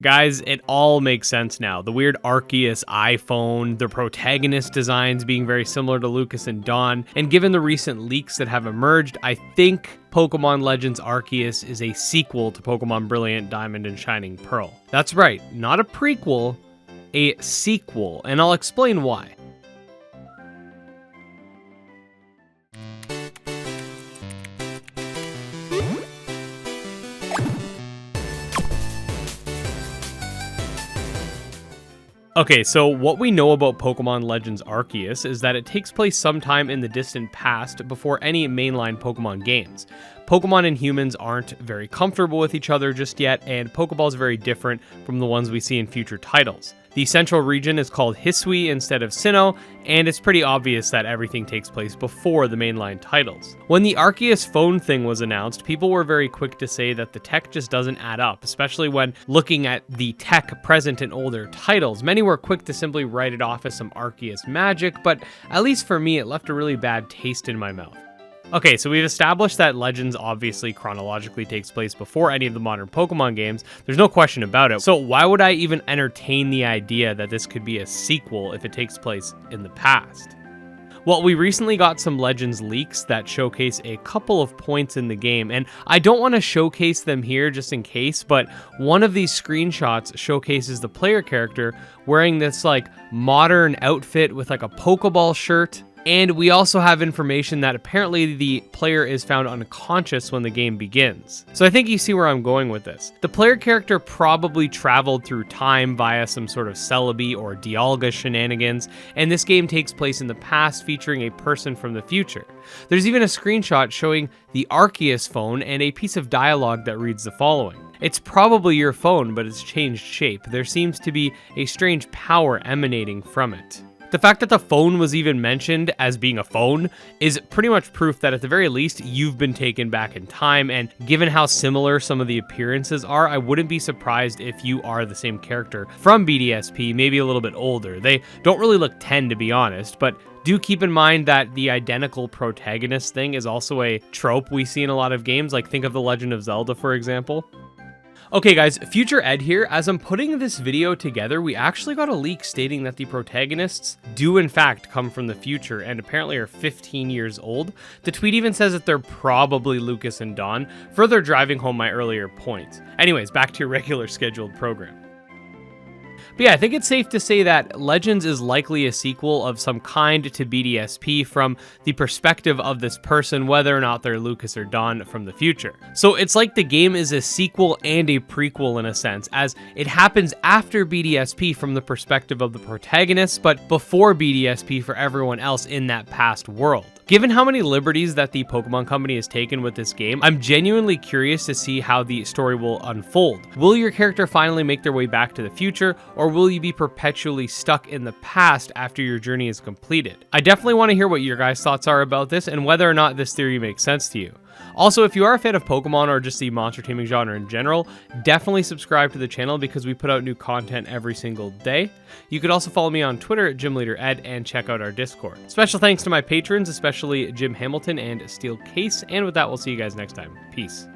Guys, it all makes sense now. The weird Arceus iPhone, the protagonist designs being very similar to Lucas and Dawn, and given the recent leaks that have emerged, I think Pokemon Legends Arceus is a sequel to Pokemon Brilliant Diamond and Shining Pearl. That's right, not a prequel, a sequel, and I'll explain why. Okay, so what we know about Pokemon Legends Arceus is that it takes place sometime in the distant past before any mainline Pokemon games. Pokemon and humans aren't very comfortable with each other just yet, and Pokeball is very different from the ones we see in future titles. The central region is called Hisui instead of Sinnoh, and it's pretty obvious that everything takes place before the mainline titles. When the Arceus phone thing was announced, people were very quick to say that the tech just doesn't add up, especially when looking at the tech present in older titles. Many were quick to simply write it off as some Arceus magic, but at least for me, it left a really bad taste in my mouth. Okay, so we've established that Legends obviously chronologically takes place before any of the modern Pokemon games. There's no question about it. So why would I even entertain the idea that this could be a sequel if it takes place in the past? Well, we recently got some Legends leaks that showcase a couple of points in the game, and I don't want to showcase them here just in case, but one of these screenshots showcases the player character wearing this like modern outfit with like a Pokeball shirt. And we also have information that apparently the player is found unconscious when the game begins. So I think you see where I'm going with this. The player character probably traveled through time via some sort of Celebi or Dialga shenanigans, and this game takes place in the past featuring a person from the future. There's even a screenshot showing the Arceus phone and a piece of dialogue that reads the following. It's probably your phone, but it's changed shape. There seems to be a strange power emanating from it. The fact that the phone was even mentioned as being a phone is pretty much proof that at the very least you've been taken back in time, and given how similar some of the appearances are, I wouldn't be surprised if you are the same character from BDSP, maybe a little bit older. They don't really look 10 to be honest, but do keep in mind that the identical protagonist thing is also a trope we see in a lot of games, like think of The Legend of Zelda for example. Okay guys, Future Ed here. As I'm putting this video together, we actually got a leak stating that the protagonists do in fact come from the future and apparently are 15 years old. The tweet even says that they're probably Lucas and Dawn, further driving home my earlier point. Anyways, back to your regular scheduled program. But yeah, I think it's safe to say that Legends is likely a sequel of some kind to BDSP from the perspective of this person, whether or not they're Lucas or Dawn from the future. So it's like the game is a sequel and a prequel in a sense, as it happens after BDSP from the perspective of the protagonist, but before BDSP for everyone else in that past world. Given how many liberties that the Pokemon Company has taken with this game, I'm genuinely curious to see how the story will unfold. Will your character finally make their way back to the future, or will you be perpetually stuck in the past after your journey is completed? I definitely want to hear what your guys' thoughts are about this and whether or not this theory makes sense to you. Also, if you are a fan of Pokemon or just the monster taming genre in general, definitely subscribe to the channel because we put out new content every single day. You could also follow me on Twitter at GymLeaderEd and check out our Discord. Special thanks to my patrons, especially Jim Hamilton and StealCase, and with that, we'll see you guys next time. Peace.